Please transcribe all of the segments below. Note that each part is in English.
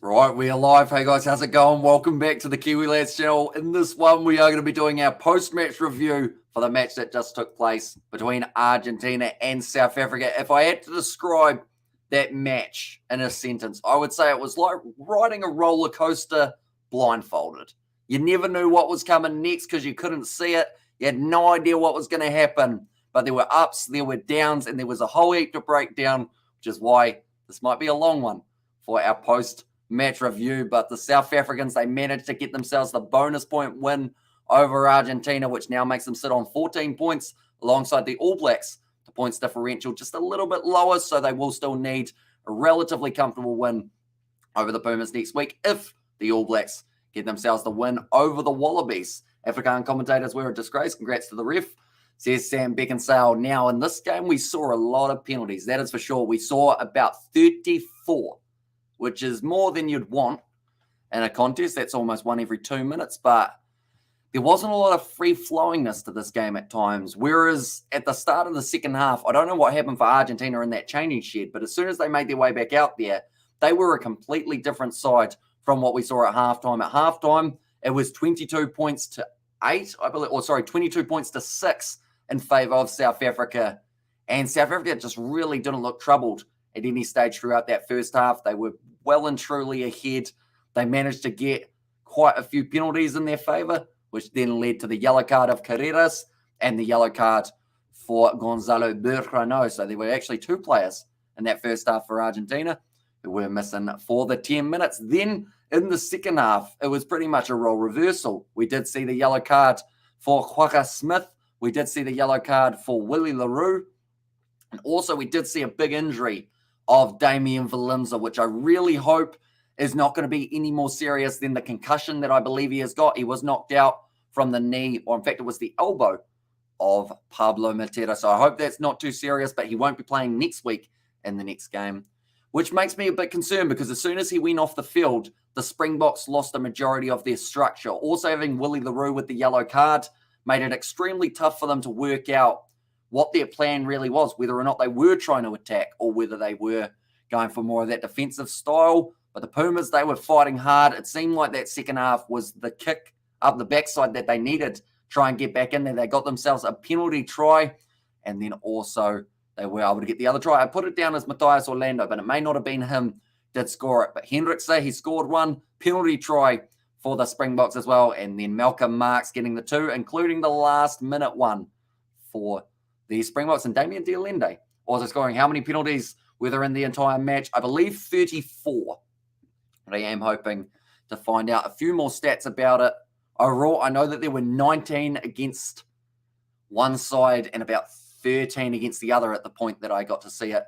Right, we are live. Hey guys, how's it going? Welcome back to the Kiwi Lads channel. In this one, we are going to be doing our post-match review for the match that just took place between Argentina and South Africa. If I had to describe that match in a sentence, I would say it was like riding a roller coaster blindfolded. You never knew what was coming next because you couldn't see it. You had no idea what was going to happen, but there were ups, there were downs, and there was a whole heap to break down, which is why this might be a long one for our post-match review. But the South Africans, they managed to get themselves the bonus point win over Argentina, which now makes them sit on 14 points alongside the All Blacks. The points differential just a little bit lower, so they will still need a relatively comfortable win over the Pumas next week if the All Blacks get themselves the win over the Wallabies. African commentators were a disgrace. Congrats to the ref, says Sam Beckinsale. Now, in this game, we saw a lot of penalties. That is for sure. We saw about 34, which is more than you'd want in a contest. That's almost one every 2 minutes. But there wasn't a lot of free-flowingness to this game at times. Whereas at the start of the second half, I don't know what happened for Argentina in that changing shed, but as soon as they made their way back out there, they were a completely different side from what we saw at halftime. At halftime, it was 22 points to 8, I believe, 22 points to 6 in favour of South Africa. And South Africa just really didn't look troubled at any stage throughout that first half. They were well and truly ahead. They managed to get quite a few penalties in their favour, which then led to the yellow card of Carreras and the yellow card for Gonzalo Berrano. So there were actually 2 players in that first half for Argentina who were missing for the 10 minutes. Then in the second half, it was pretty much a role reversal. We did see the yellow card for Quagga Smith. We did see the yellow card for Willie LaRue. And also we did see a big injury of Damian Valenza, which I really hope is not going to be any more serious than the concussion that I believe he has got. He was knocked out from the knee, or in fact it was the elbow of Pablo Matera. So I hope that's not too serious, but he won't be playing next week in the next game, which makes me a bit concerned because as soon as he went off the field, the Springboks lost a majority of their structure. Also having Willie LaRue with the yellow card made it extremely tough for them to work out what their plan really was, whether or not they were trying to attack or whether they were going for more of that defensive style. But the Pumas, they were fighting hard. It seemed like that second half was the kick up the backside that they needed to try and get back in there. They got themselves a penalty try, and then also they were able to get the other try. I put it down as Matthias Orlando, but it may not have been him did score it. But Hendrickse, he scored one penalty try for the Springboks as well. And then Malcolm Marx getting the 2, including the last minute one for the Springboks. And Damien de Allende also scoring how many penalties were there in the entire match? I believe 34. But I am hoping to find out a few more stats about it. Overall, I know that there were 19 against one side and about 13 against the other at the point that I got to see it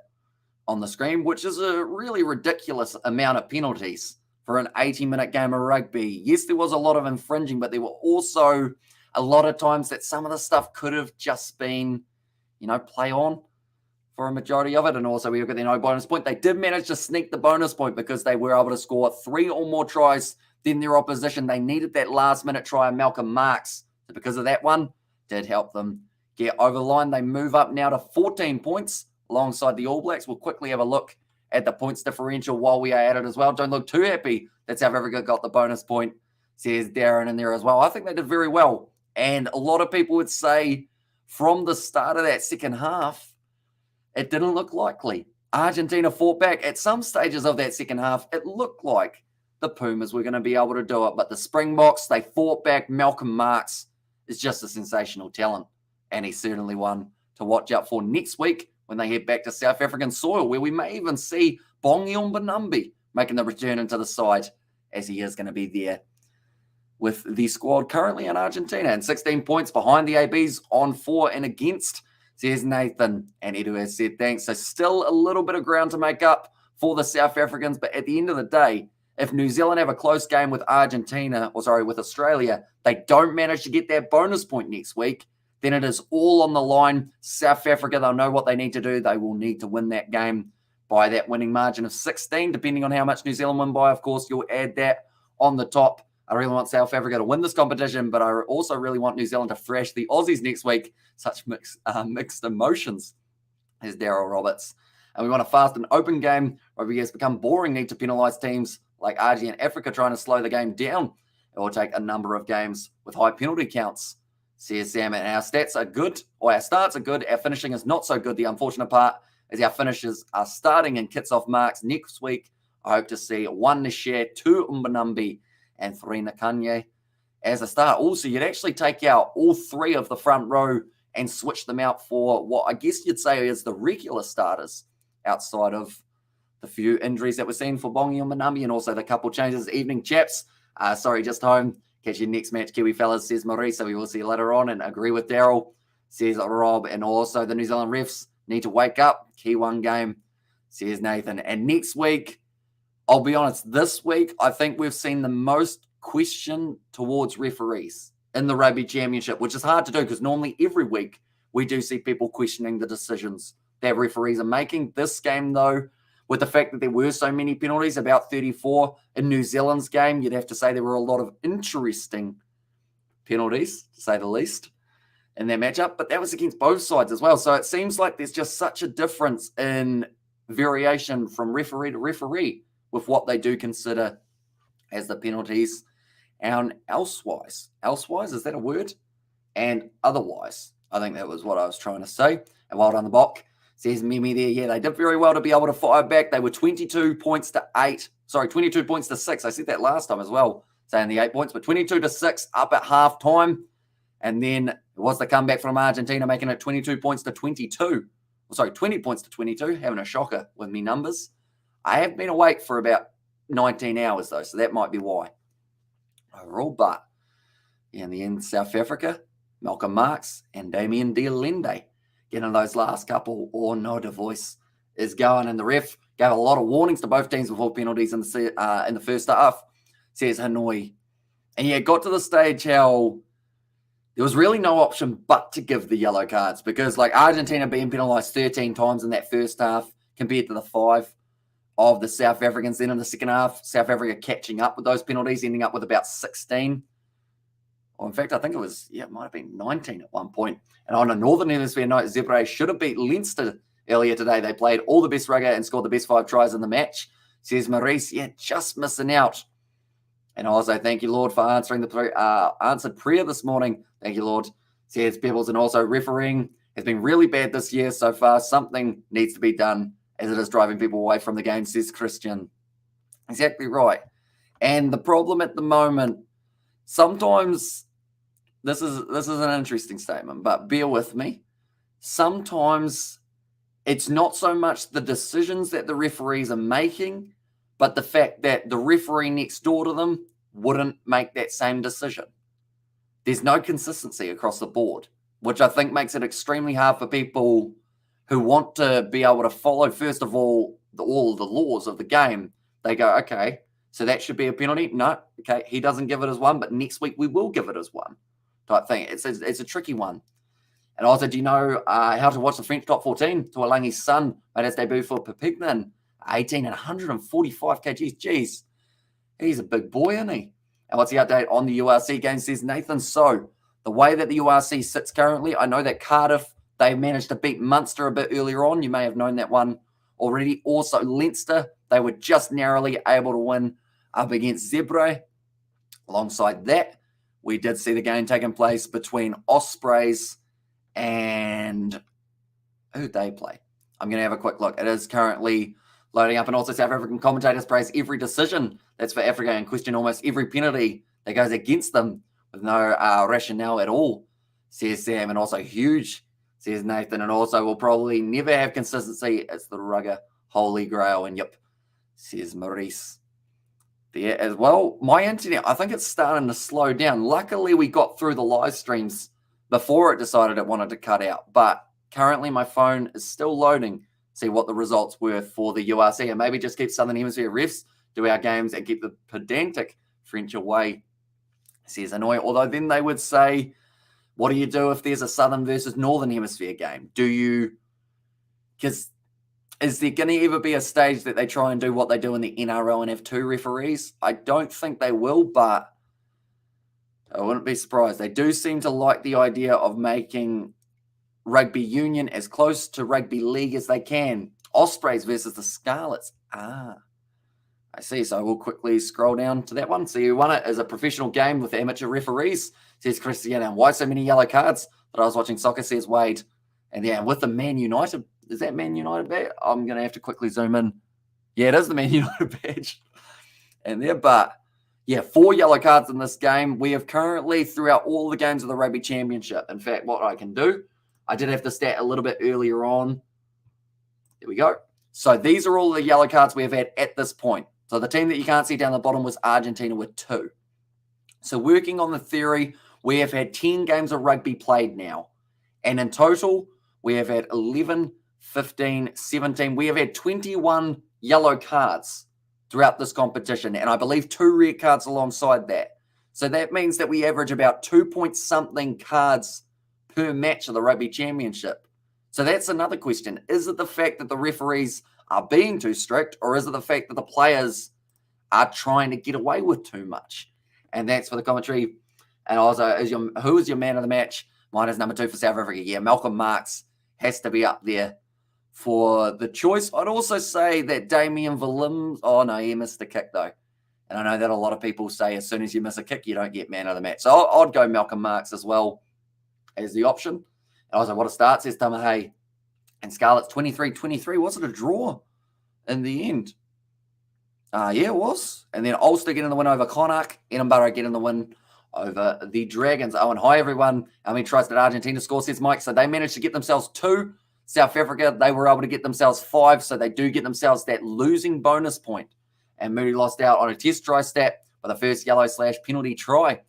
on the screen, which is a really ridiculous amount of penalties for an 80-minute game of rugby. Yes, there was a lot of infringing, but there were also a lot of times that some of the stuff could have just been, play on for a majority of it. And also we look at the no bonus point. They did manage to sneak the bonus point because they were able to score 3 or more tries than their opposition. They needed that last-minute try of Malcolm Marx. So because of that one, did help them get over the line. They move up now to 14 points alongside the All Blacks. We'll quickly have a look at the points differential while we are at it as well. Don't look too happy that South Africa got the bonus point, says Darren in there as well. I think they did very well. And a lot of people would say from the start of that second half, it didn't look likely. Argentina fought back. At some stages of that second half, it looked like the Pumas were going to be able to do it. But the Springboks, they fought back. Malcolm Marx is just a sensational talent. And he's certainly one to watch out for next week when they head back to South African soil, where we may even see Bongion Banambi making the return into the side, as he is going to be there with the squad currently in Argentina. And 16 points behind the ABs on 4 and against, says Nathan. And Edu has said thanks. So still a little bit of ground to make up for the South Africans. But at the end of the day, if New Zealand have a close game with with Australia, they don't manage to get that bonus point next week, then it is all on the line. South Africa, they'll know what they need to do. They will need to win that game by that winning margin of 16, depending on how much New Zealand win by. Of course, you'll add that on the top. I really want South Africa to win this competition, but I also really want New Zealand to thrash the Aussies next week. Such mixed emotions, as Daryl Roberts. And we want a fast and open game. Rugby has become boring, need to penalise teams like RG and Africa trying to slow the game down. It will take a number of games with high penalty counts. Says Sam, and our stats are good, or our starts are good. Our finishing is not so good. The unfortunate part is our finishes are starting in kits off marks next week. I hope to see 1 Nishere, 2 Umbanambi, and 3 Nakanye as a start. Also, you'd actually take out all 3 of the front row and switch them out for what I guess you'd say is the regular starters outside of the few injuries that we're seeing for Bongi Umbanambi and also the couple changes. Evening, chaps. Sorry, just home. Catch you next match, Kiwi fellas, says Marisa. We will see you later on, and agree with Daryl, says Rob. And also the New Zealand refs need to wake up. Key one game, says Nathan. And next week, I'll be honest, this week, I think we've seen the most question towards referees in the Rugby Championship, which is hard to do because normally every week we do see people questioning the decisions that referees are making. This game, though, with the fact that there were so many penalties, about 34 in New Zealand's game, you'd have to say there were a lot of interesting penalties, to say the least, in that matchup. But that was against both sides as well. So it seems like there's just such a difference in variation from referee to referee with what they do consider as the penalties and elsewise. Elsewise, is that a word? And otherwise. I think that was what I was trying to say. And well done, the Bok. Says Mimi there. Yeah, they did very well to be able to fire back. They were 22 points to 8. Sorry, 22 points to 6. I said that last time as well, saying the 8 points, but 22 to 6 up at half time. And then it was the comeback from Argentina, making it 22 points to 22. Sorry, 20 points to 22. Having a shocker with me numbers. I have been awake for about 19 hours, though, so that might be why. Overall, but in the end, South Africa, Malcolm Marx and Damien De Allende getting those last couple. Oh, no, the voice is going. And the ref gave a lot of warnings to both teams before penalties in the first half, says Hanoi. And yeah, it got to the stage how there was really no option but to give the yellow cards because, like, Argentina being penalised 13 times in that first half compared to the 5 of the South Africans. Then in the second half, South Africa catching up with those penalties, ending up with about 16. Or in fact, I think it might have been 19 at one point. And on a Northern Hemisphere note, Zebre should have beat Leinster earlier today. They played all the best rugby and scored the best 5 tries in the match. Says Maurice, yeah, just missing out. And also, thank you, Lord, for answering the answered prayer this morning. Thank you, Lord. Says Pebbles. And also, refereeing has been really bad this year so far. Something needs to be done as it is driving people away from the game, says Christian. Exactly right. And the problem at the moment, sometimes, this is an interesting statement, but bear with me. Sometimes it's not so much the decisions that the referees are making, but the fact that the referee next door to them wouldn't make that same decision. There's no consistency across the board, which I think makes it extremely hard for people who want to be able to follow, first of all the laws of the game. They go, okay, so that should be a penalty. No, okay, he doesn't give it as 1, but next week we will give it as 1 type thing. It's a tricky one. And also, do you know how to watch the French top 14? Tuolangi's son made his debut for Perpignan, 18 and 145 kgs. Jeez, he's a big boy, isn't he? And what's the update on the URC game, says Nathan? So, the way that the URC sits currently, I know that Cardiff, they managed to beat Munster a bit earlier on. You may have known that one already. Also, Leinster, they were just narrowly able to win up against Zebre. Alongside that, we did see the game taking place between Ospreys and who they play. I'm going to have a quick look. It is currently loading up, and also South African commentators praise every decision that's for Africa and question almost every penalty that goes against them with no rationale at all, says Sam. And also huge, says Nathan, and also will probably never have consistency. It's the rugger holy grail. And yep, says Maurice there as well. My internet, I think it's starting to slow down. Luckily, we got through the live streams before it decided it wanted to cut out. But currently, my phone is still loading. See what the results were for the URC. And maybe just keep Southern Hemisphere refs do our games and keep the pedantic French away, says Hanoi. Although then they would say, what do you do if there's a Southern versus Northern Hemisphere game? Because is there going to ever be a stage that they try and do what they do in the NRL and have 2 referees? I don't think they will, but I wouldn't be surprised. They do seem to like the idea of making rugby union as close to rugby league as they can. Ospreys versus the Scarlets. I see. So we'll quickly scroll down to that one. So you won it as a professional game with amateur referees, says Cristiano. Why so many yellow cards? But I was watching soccer, says Wade. And yeah, with the Man United, is that Man United badge? I'm going to have to quickly zoom in. Yeah, it is the Man United badge. And there, but yeah, 4 yellow cards in this game. We have currently, throughout all the games of the Rugby Championship, in fact, what I can do, I did have the stat a little bit earlier on. There we go. So these are all the yellow cards we have had at this point. So the team that you can't see down the bottom was Argentina with 2. So working on the theory, we have had 10 games of rugby played now. And in total, we have had 11, 15, 17. We have had 21 yellow cards throughout this competition. And I believe 2 red cards alongside that. So that means that we average about 2-point-something cards per match of the Rugby Championship. So that's another question. Is it the fact that the referees are being too strict, or is it the fact that the players are trying to get away with too much? And that's for the commentary. And also, who is your man of the match? Mine is number 2 for South Africa. Yeah, Malcolm Marx has to be up there for the choice. I'd also say that Damien Williams, oh no, he missed the kick though. And I know that a lot of people say as soon as you miss a kick, you don't get man of the match. So I'd go Malcolm Marx as well as the option. And also, what a start, says Tamahay. And Scarlett's 23-23. Was it a draw in the end? Yeah, it was. And then Ulster getting the win over Connacht. Edinburgh getting the win over the Dragons. Oh, and hi, everyone. Trust that Argentina score, says Mike. So they managed to get themselves 2. South Africa, they were able to get themselves 5. So they do get themselves that losing bonus point. And Moody lost out on a test try stat for the first yellow/penalty try,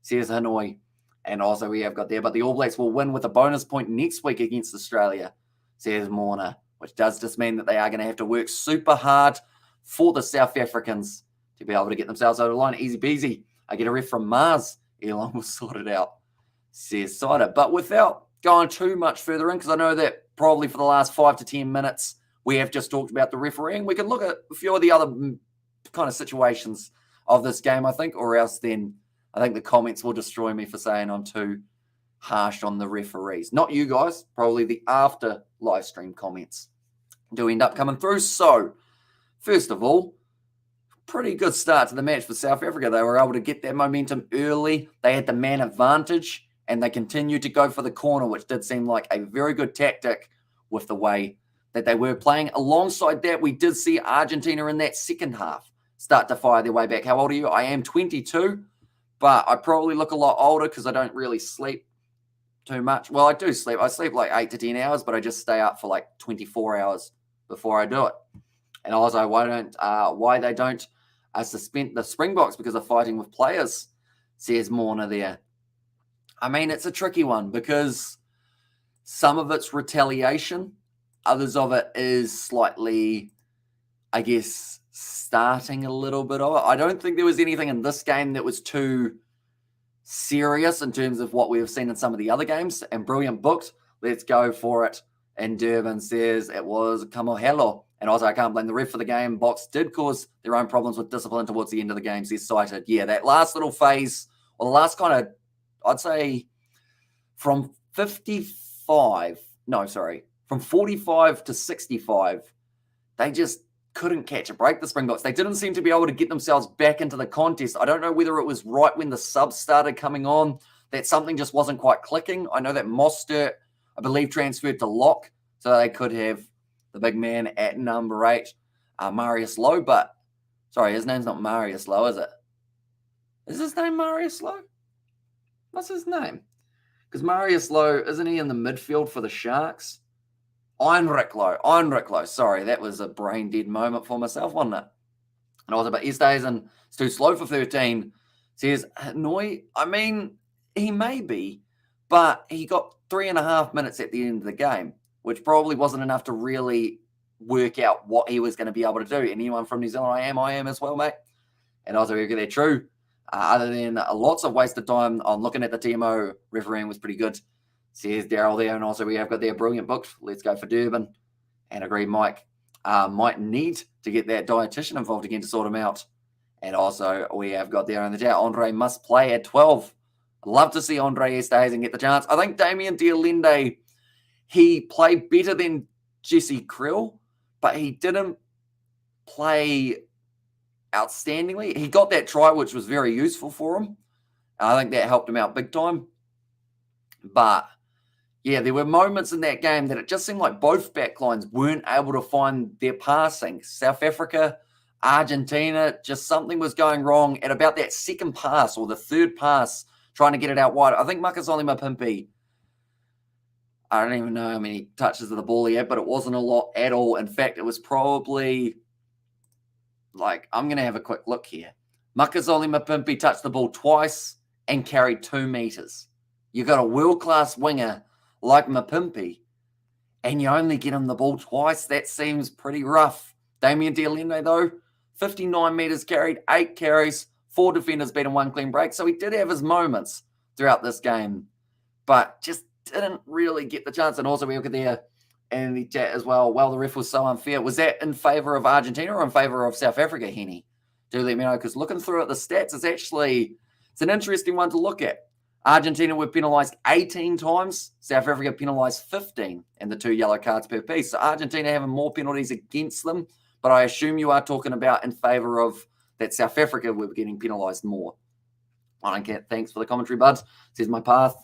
says Hanoi. And also we have got there, but the All Blacks will win with a bonus point next week against Australia, says Morna, which does just mean that they are going to have to work super hard for the South Africans to be able to get themselves over the line. Easy peasy. I get a ref from Mars. Elon will sort it out, says Cider. But without going too much further in, because I know that probably for the last 5 to 10 minutes, we have just talked about the refereeing. We can look at a few of the other kind of situations of this game, I think, or else then I think the comments will destroy me for saying I'm too harsh on the referees. Not you guys, probably the after live stream comments do end up coming through. So, first of all, pretty good start to the match for South Africa. They were able to get that momentum early. They had the man advantage, and they continued to go for the corner, which did seem like a very good tactic with the way that they were playing. Alongside that, we did see Argentina in that second half start to fire their way back. How old are you? I am 22, but I probably look a lot older because I don't really sleep too much. Well, I do sleep. I sleep like 8 to 10 hours, but I just stay up for like 24 hours before I do it. And also, why they don't suspend the Springboks because of fighting with players, says Morna there. I mean, it's a tricky one because some of it's retaliation. Others of it is slightly, I guess, starting a little bit of it. I don't think there was anything in this game that was too serious in terms of what we have seen in some of the other games. And brilliant booked. Let's go for it. And Durban says it was Kamohelo. And also, I can't blame the ref for the game. Box did cause their own problems with discipline towards the end of the game. Says cited. Yeah, that last little phase, or the last kind of, I'd say from 45 to 65, they just couldn't catch a break, the Springboks. They didn't seem to be able to get themselves back into the contest. I don't know whether it was right when the subs started coming on that something just wasn't quite clicking. I know that Mostert, I believe, transferred to lock, so they could have the big man at number 8, Marius Lowe. But, sorry, his name's not Marius Lowe, is it? Is his name Marius Lowe? What's his name? Because Marius Lowe, isn't he in the midfield for the Sharks? Heinrich Lowe. Sorry, that was a brain dead moment for myself, wasn't it? And also, but Easthuizen is too slow for 13. Says, Hanoi, I mean, he may be, but he got 3.5 minutes at the end of the game, which probably wasn't enough to really work out what he was going to be able to do. Anyone from New Zealand, I am as well, mate. And also, they're true. Other than lots of wasted time on looking at the TMO, refereeing was pretty good. Says Daryl there. And also, we have got their brilliant books. Let's go for Durban. And agree, Mike might need to get that dietitian involved again to sort him out. And also, we have got there in the chat, Andre must play at 12. I'd love to see Andre Easthuizen get the chance. I think Damien Dialende, he played better than Jesse Krill, but he didn't play outstandingly. He got that try, which was very useful for him. I think that helped him out big time. But yeah, there were moments in that game that it just seemed like both backlines weren't able to find their passing. South Africa, Argentina, just something was going wrong at about that second pass or the third pass, trying to get it out wide. I think Makazole Mapimpi, I don't even know how many touches of the ball he had, but it wasn't a lot at all. In fact, it was probably like, I'm going to have a quick look here. Makazole Mapimpi touched the ball twice and carried 2 meters. You got a world-class winger like Mapimpi, and you only get him the ball twice. That seems pretty rough. Damien Dialende, though, 59 meters carried, 8 carries, 4 defenders beat him, 1 clean break. So he did have his moments throughout this game, but just didn't really get the chance. And also we look at there in the chat as well, the ref was so unfair. Was that in favor of Argentina or in favor of South Africa, Henny? Do let me know, because looking through at the stats, it's an interesting one to look at. Argentina were penalised 18 times. South Africa penalised 15 and the 2 yellow cards per piece. So Argentina having more penalties against them, but I assume you are talking about in favour of that South Africa were getting penalised more. I don't care. Thanks for the commentary, buds. Says my path.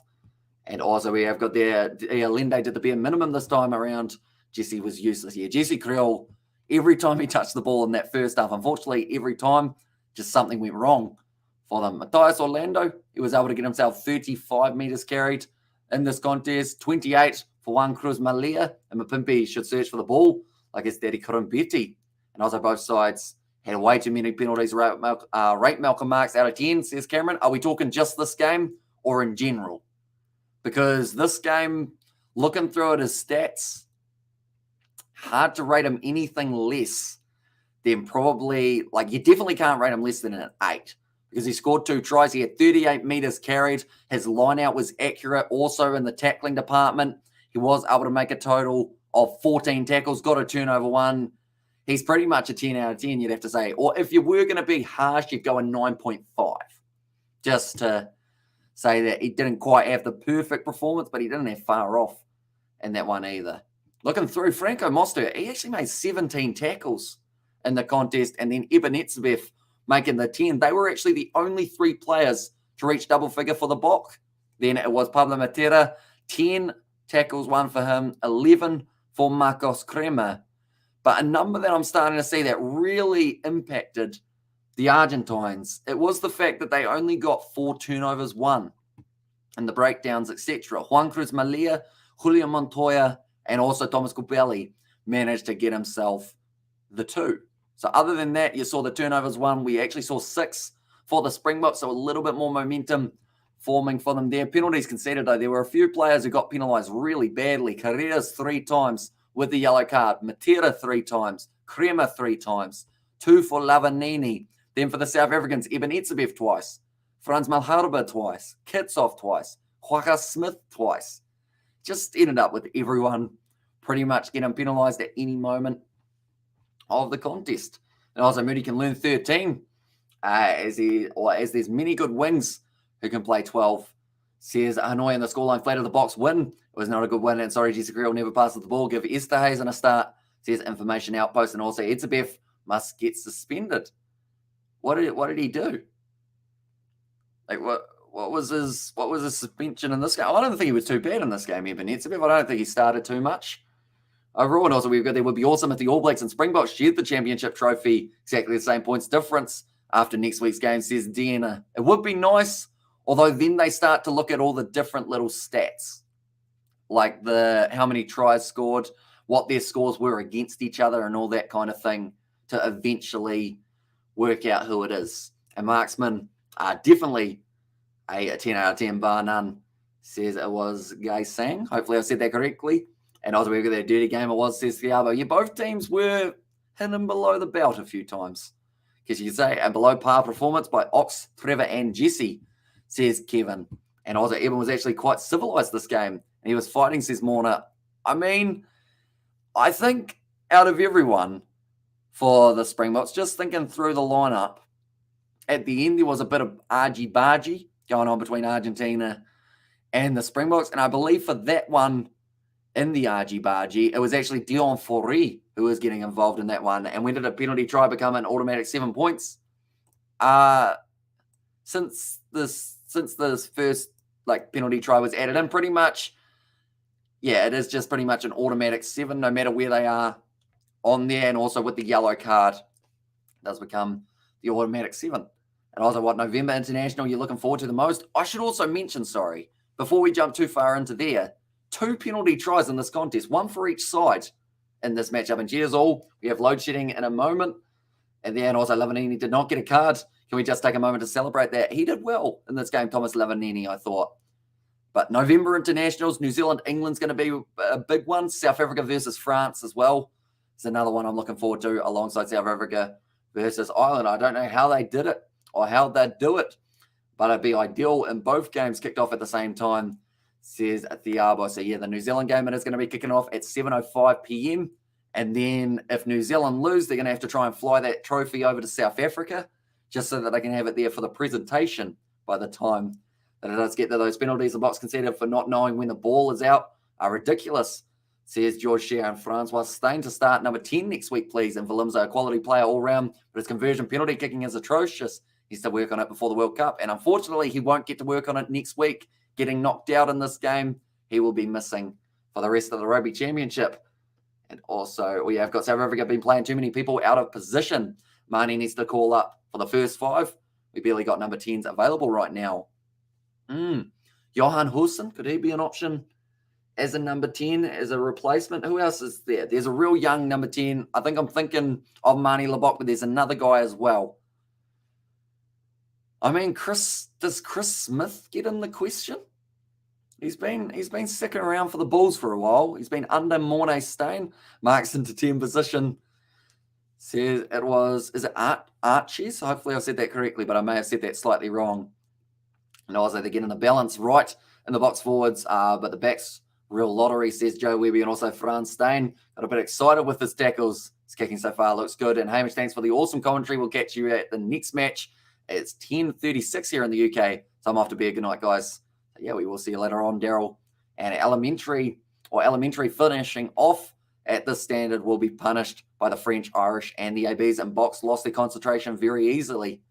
And also we have got there, Linde did the bare minimum this time around. Jesse was useless here. Jesse Creel, every time he touched the ball in that first half, unfortunately, every time, just something went wrong for them. Matthias Orlando, he was able to get himself 35 meters carried in this contest, 28 for Juan Cruz Malia, and Mapimpi should search for the ball like his daddy Kurumbetti. And also both sides had way too many penalties, rate Malcolm Marks out of 10, says Cameron. Are we talking just this game or in general? Because this game, looking through at his stats, hard to rate him anything less than probably, like, you definitely can't rate him less than an 8. Because he scored 2 tries. He had 38 meters carried. His line out was accurate. Also in the tackling department, he was able to make a total of 14 tackles, got a turnover 1. He's pretty much a 10 out of 10, you'd have to say. Or if you were going to be harsh, you'd go a 9.5. Just to say that he didn't quite have the perfect performance, but he didn't have far off in that one either. Looking through, Franco Mostert, he actually made 17 tackles in the contest, and then Ebenetzebev making the 10. They were actually the only 3 players to reach double figure for the Bok. Then it was Pablo Matera, 10 tackles, 1 for him, 11 for Marcos Kremer. But a number that I'm starting to see that really impacted the Argentines, it was the fact that they only got 4 turnovers, 1 in the breakdowns, etc. Juan Cruz Malia, Julio Montoya, and also Thomas Kubeli managed to get himself the 2. So other than that, you saw the turnovers 1. We actually saw 6 for the Springboks, so a little bit more momentum forming for them there. Penalties conceded, though. There were a few players who got penalised really badly. Carreras 3 times with the yellow card. Matera 3 times. Kremer 3 times. 2 for Lavanini. Then for the South Africans, Ebenetzebev twice. Franz Malharba twice. Kitsov twice. Quaka Smith twice. Just ended up with everyone pretty much getting penalised at any moment of the contest. And also Moody can learn 13 as there's many good wings who can play 12. Says Hanoi in the scoreline flat of the box win. It was not a good win, and sorry, Jessica Creel never passes the ball. Give Esterhazen a start. Says information outpost, and also Etzebev must get suspended. What did he do? Like what was his suspension in this game? I don't think he was too bad in this game, even Etzebev. I don't think he started too much. Overall, and also we've got there would be awesome if the All Blacks and Springboks shared the championship trophy, exactly the same points difference after next week's game, says Deanna. It would be nice, although then they start to look at all the different little stats, like how many tries scored, what their scores were against each other, and all that kind of thing to eventually work out who it is. And Marksman, definitely a 10 out of 10 bar none, says it was Gai Sang. Hopefully I said that correctly. And also we've got that dirty game it was, says Thiago. Yeah, both teams were hitting below the belt a few times. Because you could say a below par performance by Ox, Trevor, and Jesse, says Kevin. And also Evan was actually quite civilized this game. And he was fighting, says Morna. I mean, I think out of everyone for the Springboks, just thinking through the lineup, at the end there was a bit of argy-bargy going on between Argentina and the Springboks. And I believe for that one, in the argy-bargy, it was actually Dion Fourie who was getting involved in that one. And when did a penalty try become an automatic 7 points? since this first penalty try was added in, pretty much, yeah, it is just pretty much an automatic 7, no matter where they are on there, and also with the yellow card, it does become the automatic 7. And also, what November International you're looking forward to the most? I should also mention, before we jump too far into there, 2 penalty tries in this contest, 1 for each side in this matchup. And cheers all, we have load shedding in a moment. And then also Lavanini did not get a card. Can we just take a moment to celebrate that? He did well in this game, Thomas Lavanini, I thought. But November Internationals, New Zealand, England's going to be a big one. South Africa versus France as well. It's another one I'm looking forward to alongside South Africa versus Ireland. I don't know how they did it or how they'd do it, but it'd be ideal. And both games kicked off at the same time, says Thiabo. So yeah, the New Zealand game is going to be kicking off at 7:05 p.m. And then if New Zealand lose, they're going to have to try and fly that trophy over to South Africa just so that they can have it there for the presentation by the time that it does get there. Those penalties the box conceded for not knowing when the ball is out are ridiculous, says George Shea. And Francois Stein to start number 10 next week, please. And Valimza, a quality player all round, but his conversion penalty kicking is atrocious. He's to work on it before the World Cup. And unfortunately, he won't get to work on it next week. Getting knocked out in this game, he will be missing for the rest of the Rugby Championship. And also, we have got South Africa been playing too many people out of position. Marnie needs to call up for the first 5. We barely got number 10s available right now. Johan Husson, could he be an option as a number 10, as a replacement? Who else is there? There's a real young number 10. I think I'm thinking of Marnie Labok, but there's another guy as well. I mean, does Chris Smith get in the question? He's been sticking around for the Bulls for a while. He's been under Mornay Stain. Marks into 10 position. Says it was, is it Archies? Hopefully I said that correctly, but I may have said that slightly wrong. And also they're getting the balance right in the box forwards, but the backs, real lottery, says Joe Webby, and also Frans Stain. Got a bit excited with his tackles. His kicking so far looks good. And Hamish, thanks for the awesome commentary. We'll catch you at the next match. It's 10:36 here in the UK. So I'm off to bed. Good night, guys. Yeah, we will see you later on, Daryl. And elementary finishing off at this standard will be punished by the French, Irish, and the ABs. And Box lost their concentration very easily,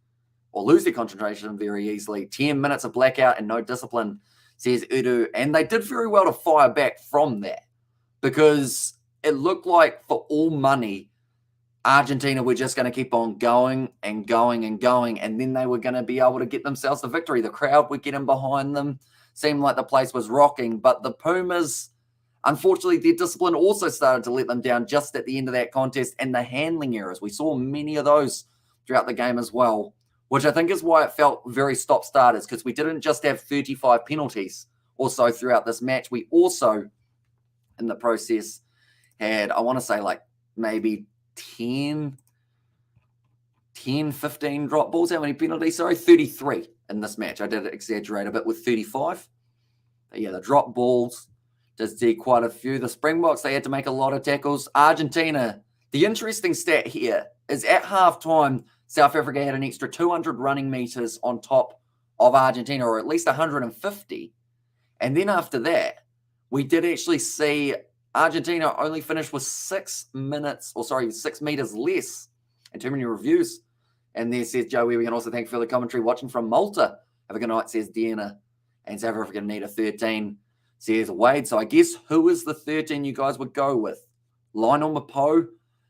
or lose their concentration very easily. 10 minutes of blackout and no discipline, says Udu. And they did very well to fire back from that, because it looked like for all money, Argentina were just going to keep on going and going and going, and then they were going to be able to get themselves the victory. The crowd would get in behind them. Seemed like the place was rocking, but the Pumas, unfortunately, their discipline also started to let them down just at the end of that contest, and the handling errors. We saw many of those throughout the game as well, which I think is why it felt very stop-starters, because we didn't just have 35 penalties also throughout this match. We also, in the process, had, I want to say, like maybe 10, 15 drop balls. How many penalties? Sorry, 33 in this match. I did exaggerate a bit with 35. But yeah, the drop balls just did quite a few. The Springboks, they had to make a lot of tackles. Argentina, the interesting stat here is at halftime, South Africa had an extra 200 running meters on top of Argentina, or at least 150. And then after that, we did actually see Argentina only finished with 6 meters less, and too many reviews. And there says Joey, we can also thank you for the commentary watching from Malta. Have a good night, says Deanna. And South Africa need a 13, says Wade. So I guess who is the 13 you guys would go with? Lionel Mapo,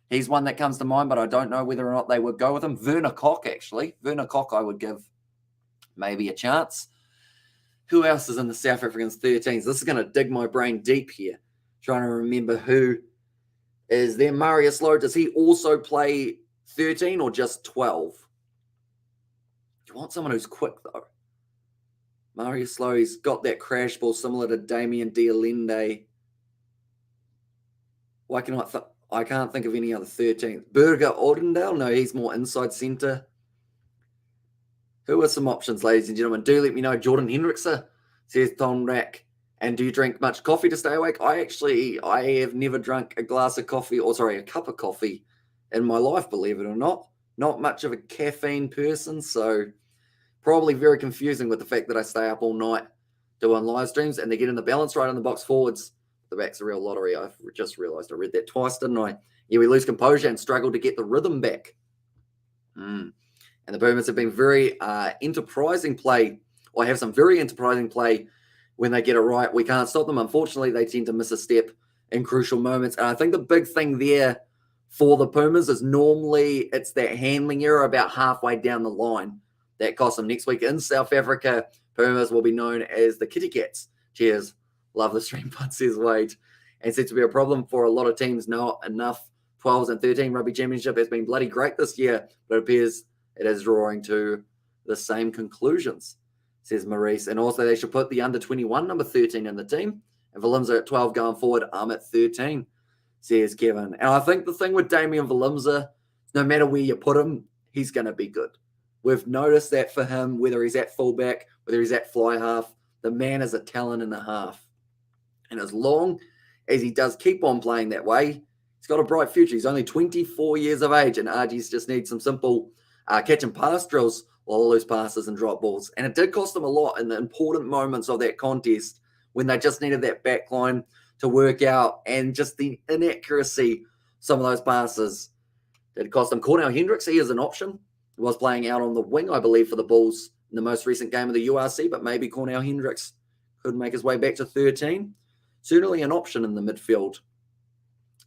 he's one that comes to mind, but I don't know whether or not they would go with him. Werner Koch, actually. Werner Koch I would give maybe a chance. Who else is in the South Africans 13s? This is going to dig my brain deep here. Trying to remember who is there. Marius Lowe, does he also play 13 or just 12? You want someone who's quick, though. Marius Lowe, he's got that crash ball similar to Damien Dialende. Why can I can't think of any other 13. Berger Ordendale? No, he's more inside centre. Who are some options, ladies and gentlemen? Do let me know. Jordan Hendrickson, says Tom Rack. And do you drink much coffee to stay awake? I have never drunk a cup of coffee in my life, believe it or not. Not much of a caffeine person, so probably very confusing with the fact that I stay up all night doing live streams, and they're getting the balance right on the box forwards. The back's a real lottery. I've just realised I read that twice, didn't I? Yeah, we lose composure and struggle to get the rhythm back. And And the Pumas have been very enterprising play, or have some very enterprising play when they get it right. We can't stop them. Unfortunately, they tend to miss a step in crucial moments. And I think the big thing there for the Pumas is normally it's that handling error about halfway down the line that costs them. Next week in South Africa, Pumas will be known as the Kitty Cats. Cheers. Love the stream pod, says Wade. And said to be a problem for a lot of teams. Not enough 12s and 13 Rugby Championship has been bloody great this year, but it appears it is drawing to the same conclusions, says Maurice. And also they should put the under 21 number 13 in the team. And Valimza at 12 going forward, I'm at 13, says Kevin. And I think the thing with Damian Valimza, no matter where you put him, he's going to be good. We've noticed that for him, whether he's at fullback, whether he's at fly half, the man is a talent and a half. And as long as he does keep on playing that way, he's got a bright future. He's only 24 years of age, and Argies just needs some simple catch and pass drills, all those passes and drop balls. And it did cost them a lot in the important moments of that contest when they just needed that back line to work out, and just the inaccuracy, some of those passes did cost them. Cornell Hendricks, he is an option. He was playing out on the wing, I believe, for the Bulls in the most recent game of the URC, but maybe Cornell Hendricks could make his way back to 13. Certainly an option in the midfield.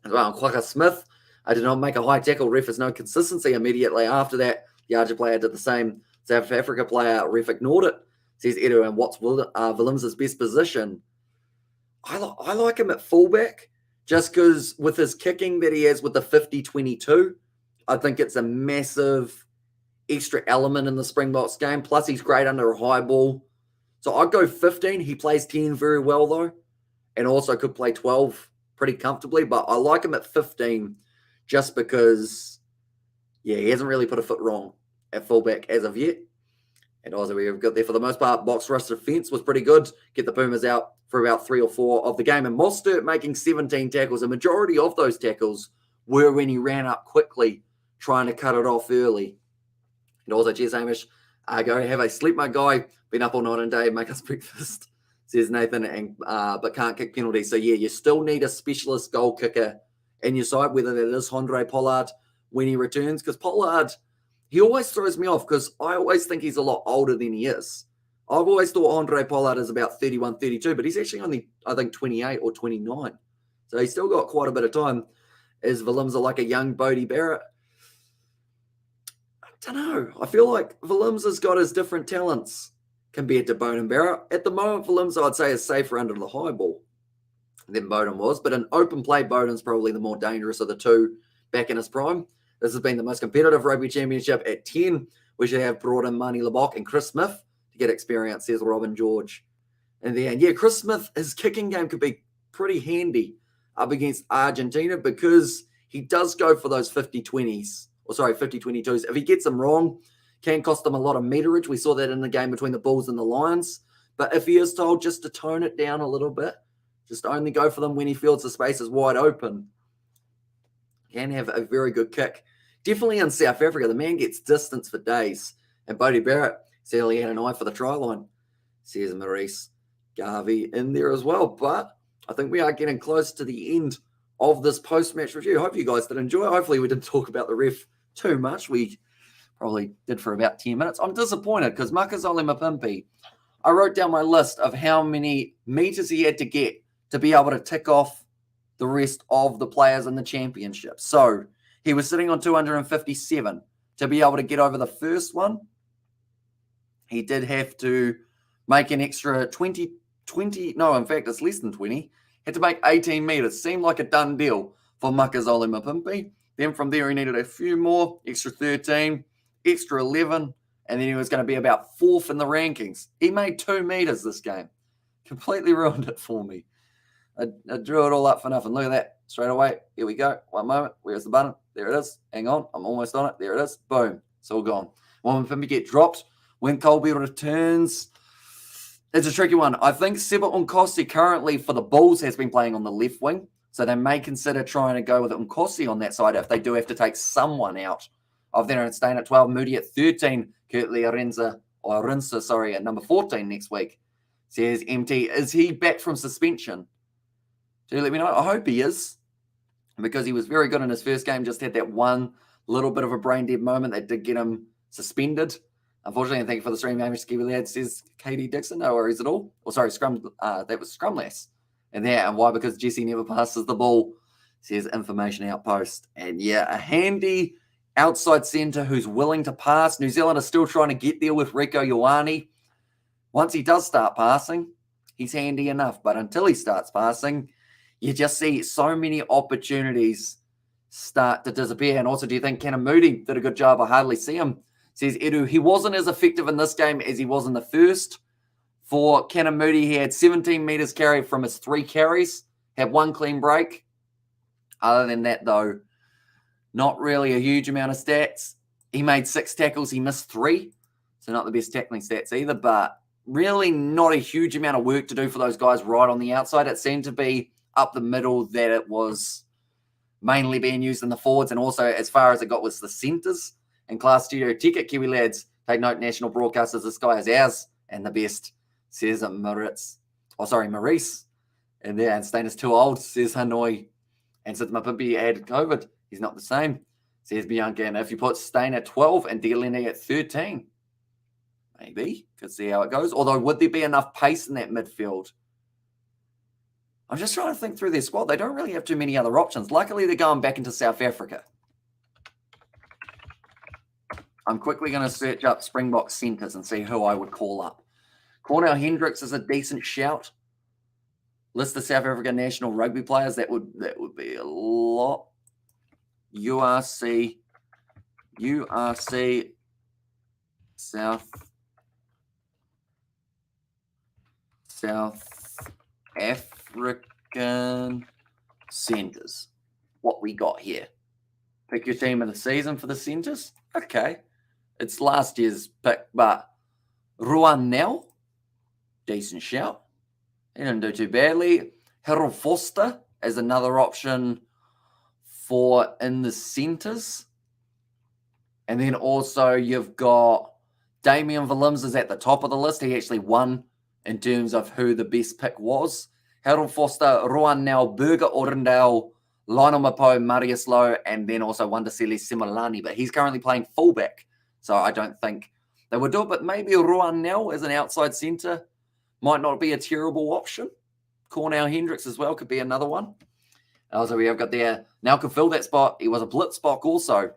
As well, Quacker Smith, I did not make a high tackle. Ref has no consistency immediately after that. The Argent player did the same. South Africa player, ref ignored it. Says Edu, and what's Willem's best position? I like him at fullback just because with his kicking that he has with the 50-22, I think it's a massive extra element in the Springboks game. Plus, he's great under a high ball. So I'd go 15. He plays 10 very well, though, and also could play 12 pretty comfortably. But I like him at 15 just because, yeah, he hasn't really put a foot wrong at fullback as of yet. And also we've got there for the most part, box rush defense was pretty good. Get the Pumas out for about 3 or 4 of the game. And Mostert making 17 tackles. A majority of those tackles were when he ran up quickly, trying to cut it off early. And also, cheers, Hamish. Go have a sleep, my guy. Been up all night and day. Make us breakfast, says Nathan, and but can't kick penalties. So, yeah, you still need a specialist goal kicker in your side, whether that is Andre Pollard when he returns. Because Pollard, he always throws me off because I always think he's a lot older than he is. I've always thought Andre Pollard is about 31, 32, but he's actually only, I think, 28 or 29. So he's still got quite a bit of time. Is Valimza like a young Bodie Barrett? I don't know. I feel like Valimza's got his different talents compared to Bowden Barrett. At the moment, Valimza, I'd say, is safer under the high ball than Bowden was. But in open play, Bowden's probably the more dangerous of the two back in his prime. This has been the most competitive Rugby Championship at 10. We should have brought in Marnie Lebok and Chris Smith to get experience, says Robin George. And then, yeah, Chris Smith, his kicking game could be pretty handy up against Argentina because he does go for those 50-20s, or sorry, 50-22s. If he gets them wrong, can cost them a lot of meterage. We saw that in the game between the Bulls and the Lions. But if he is told just to tone it down a little bit, just only go for them when he feels the space is wide open, can have a very good kick. Definitely in South Africa, the man gets distance for days. And Bodie Barrett certainly had an eye for the try line, says Maurice Garvey in there as well. But I think we are getting close to the end of this post-match review. Hope you guys did enjoy. Hopefully we didn't talk about the ref too much. We probably did for about 10 minutes. I'm disappointed because Makazole Mapimpi, I wrote down my list of how many meters he had to get to be able to tick off the rest of the players in the championship. So he was sitting on 257. To be able to get over the first one, he did have to make an extra 20, no, in fact, it's less than 20. Had to make 18 meters. Seemed like a done deal for Makazole Mapimpi. Then from there, he needed a few more, extra 13, extra 11, and then he was going to be about 4th in the rankings. He made 2 meters this game. Completely ruined it for me. I drew it all up for nothing. Look at that. Straight away. Here we go. One moment. Where's the button? There it is. Hang on. I'm almost on it. There it is. Boom. It's all gone. When Mapimpi get dropped, when Colby returns, it's a tricky one. I think Seba Nkosi currently for the Bulls has been playing on the left wing. So they may consider trying to go with Nkosi on that side if they do have to take someone out of there and staying at 12. Moody at 13. Kurtley Arinsa, at number 14 next week. Says MT. Is he back from suspension? Do let me know. I hope he is, because he was very good in his first game. Just had that one little bit of a brain dead moment that did get him suspended. Unfortunately, thank you for the stream, Hamish Kiwi Lad, says Katie Dixon. No worries at all. Or sorry, that was Scrumless. And why? Because Jesse never passes the ball, says Information Outpost. And yeah, a handy outside centre who's willing to pass. New Zealand are still trying to get there with Rieko Ioane. Once he does start passing, he's handy enough. But until he starts passing, you just see so many opportunities start to disappear. And also, do you think Canan Moody did a good job? I hardly see him. Says Edu, he wasn't as effective in this game as he was in the first. For Canan Moody, he had 17 metres carried from his 3 carries, had 1 clean break. Other than that, though, not really a huge amount of stats. He made 6 tackles, he missed 3. So not the best tackling stats either, but really not a huge amount of work to do for those guys right on the outside. It seemed to be up the middle that it was mainly being used in the forwards, and also as far as it got was the centres. And Class Studio Ticket, Kiwi Lads, take note, national broadcasters, this guy is ours and the best, says Maurice. And Stain is too old, says Hanoi. And since Mapimpi had COVID, he's not the same, says Bianca. And if you put Stain at 12 and Delaney at 13, maybe, could see how it goes. Although, would there be enough pace in that midfield? I'm just trying to think through their squad. They don't really have too many other options. Luckily, they're going back into South Africa. I'm quickly going to search up Springboks centres and see who I would call up. Cornell Hendricks is a decent shout. List the South African national rugby players. That would be a lot. URC, South African centres. What we got here. Pick your team of the season for the centres. Okay. It's last year's pick, but Ruan Nel, decent shout. He didn't do too badly. Harold Foster as another option for in the centres. And then also you've got Damian Williams is at the top of the list. He actually won in terms of who the best pick was. Harold Foster, Ruan Nel, Burger Orendale, Lionel Mapo, Marius Lowe, and then also Wandasili Similani. But he's currently playing fullback, so I don't think they would do it. But maybe Ruan Nel as an outside centre might not be a terrible option. Cornell Hendricks as well could be another one. Also, we have got there, Nel could fill that spot. He was a blitz spot also.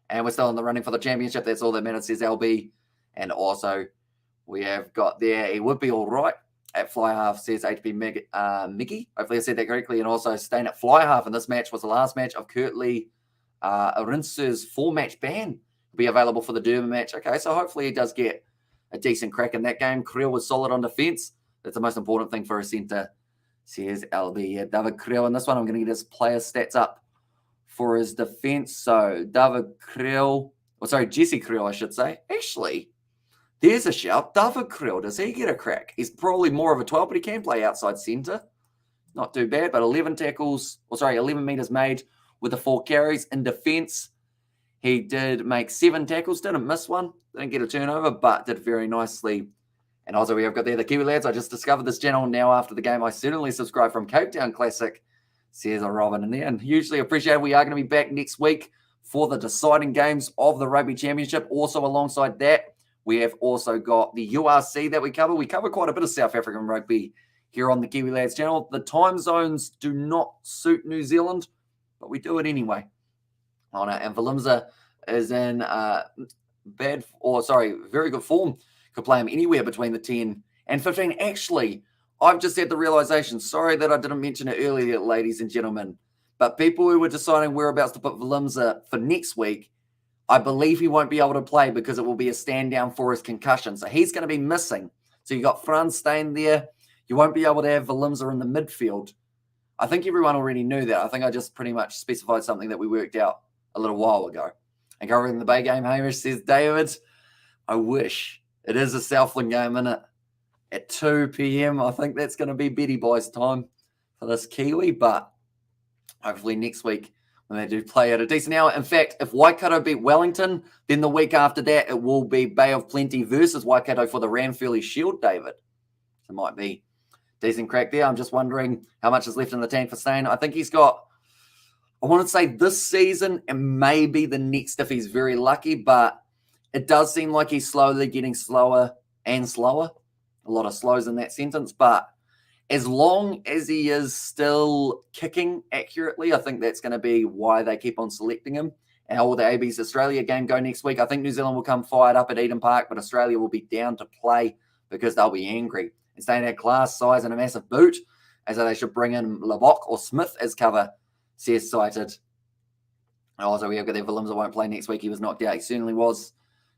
And we're still in the running for the championship. That's all that matters, says LB. And also, we have got there, he would be all right at fly half, says HP Miggy. Hopefully I said that correctly. And also staying at fly half. And this match was the last match of Kurtley Arinsu's 4-match ban. Be available for the Durban match. Okay, so hopefully he does get a decent crack in that game. Creel was solid on defense. That's the most important thing for a centre, says LB. Yeah, David Creel. In this one, I'm going to get his player stats up for his defense. So David Creel, Jesse Creel, I should say. Actually, there's a shout. David Creel, does he get a crack? He's probably more of a 12, but he can play outside centre. Not too bad, but 11 metres made with the 4 carries in defence. He did make 7 tackles, didn't miss one, didn't get a turnover, but did very nicely. And also we have got there the Kiwi Lads. I just discovered this channel now after the game. I certainly subscribe from Cape Town Classic, says Robin in there. And hugely appreciate it. We are going to be back next week for the deciding games of the Rugby Championship. Also alongside that, we have also got the URC that we cover. We cover quite a bit of South African rugby here on the Kiwi Lads channel. The time zones do not suit New Zealand, but we do it anyway. Oh, no, and Valimza is in very good form. Could play him anywhere between the 10 and 15. Actually, I've just had the realization. Sorry that I didn't mention it earlier, ladies and gentlemen. But people who were deciding whereabouts to put Valimza for next week, I believe he won't be able to play because it will be a stand down for his concussion. So he's going to be missing. So you got Franz staying there. You won't be able to have Valimza in the midfield. I think everyone already knew that. I think I just pretty much specified something that we worked out a little while ago. And covering the Bay game, Hamish says, David, I wish. It is a Southland game, isn't it? At 2 p.m. I think that's going to be Betty Boy's time for this Kiwi, but hopefully next week when they do play at a decent hour. In fact, if Waikato beat Wellington, then the week after that, it will be Bay of Plenty versus Waikato for the Ranfurly Shield, David. So it might be decent crack there. I'm just wondering how much is left in the tank for Stain. I think he's got, I want to say this season and maybe the next if he's very lucky, but It does seem like he's slowly getting slower and slower. A lot of slows in that sentence, but as long as he is still kicking accurately, I think that's going to be why they keep on selecting him. And how will the AB's Australia game go next week? I think New Zealand will come fired up at Eden Park, but Australia will be down to play because they'll be angry. And staying at class, size, and a massive boot, as though they should bring in Labok or Smith as cover, says cited. Also, we have got their Willems that won't play next week. He was knocked out. He certainly was.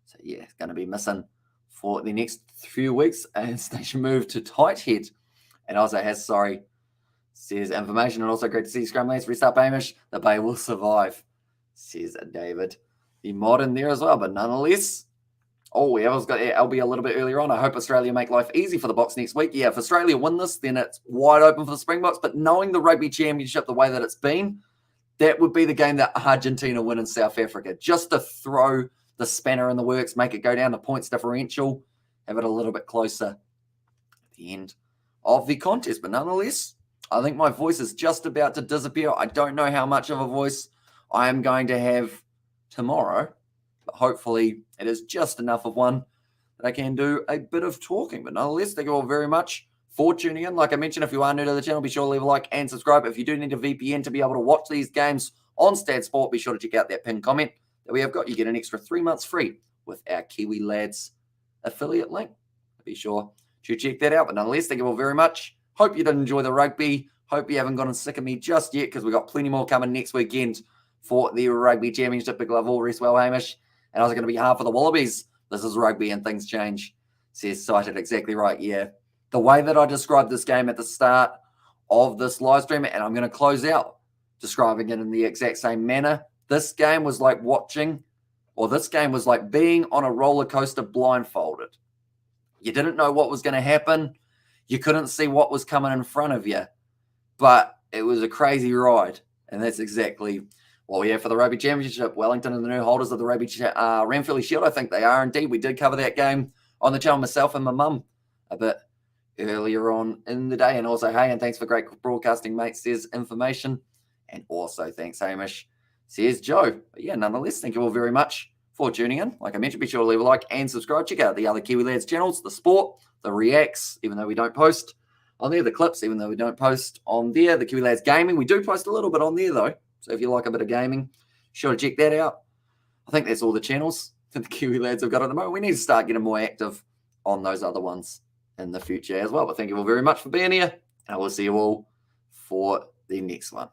So, yeah, going to be missing for the next few weeks. And station move to tight head. And also has, says information. And also great to see Scrum lads restart Bamish. The Bay will survive, says David. The modern there as well, but nonetheless. Oh, we have got LB a little bit earlier on. I hope Australia make life easy for the Boks next week. Yeah, if Australia win this, then it's wide open for the Springboks. But knowing the Rugby Championship the way that it's been, that would be the game that Argentina win in South Africa. Just to throw the spanner in the works, make it go down to points differential, have it a little bit closer at the end of the contest. But nonetheless, I think my voice is just about to disappear. I don't know how much of a voice I am going to have tomorrow, but hopefully it is just enough of one that I can do a bit of talking. But nonetheless, thank you all very much for tuning in. Like I mentioned, if you are new to the channel, be sure to leave a like and subscribe. If you do need a VPN to be able to watch these games on Stan Sport, be sure to check out that pinned comment that we have got. You get an extra 3 months free with our Kiwi Lads affiliate link. Be sure to check that out. But nonetheless, thank you all very much. Hope you did enjoy the rugby. Hope you haven't gotten sick of me just yet, because we've got plenty more coming next weekend for the Rugby Championship. Big love all, rest well, Hamish. And I was going to be hard for the Wallabies. This is rugby and things change, says cited. Exactly right, yeah. The way that I described this game at the start of this live stream, and I'm going to close out describing it in the exact same manner. This game was like being on a roller coaster blindfolded. You didn't know what was going to happen. You couldn't see what was coming in front of you, but it was a crazy ride. And that's exactly what we have for the Rugby Championship. Wellington and the new holders of the Rugby Ranfurly Shield. I think they are indeed. We did cover that game on the channel, myself and my mum, a bit earlier on in the day. And also, hey, and thanks for great broadcasting, mate, says information. And also, thanks, Hamish, says Joe. But yeah, nonetheless, thank you all very much for tuning in. Like I mentioned, be sure to leave a like and subscribe. Check out the other Kiwi Lads channels, the sport, the reacts, even though we don't post on there, the clips, even though we don't post on there, the Kiwi Lads gaming. We do post a little bit on there, though. So if you like a bit of gaming, sure to check that out. I think that's all the channels that the Kiwi Lads have got at the moment. We need to start getting more active on those other ones in the future as well. But thank you all very much for being here, and I will see you all for the next one.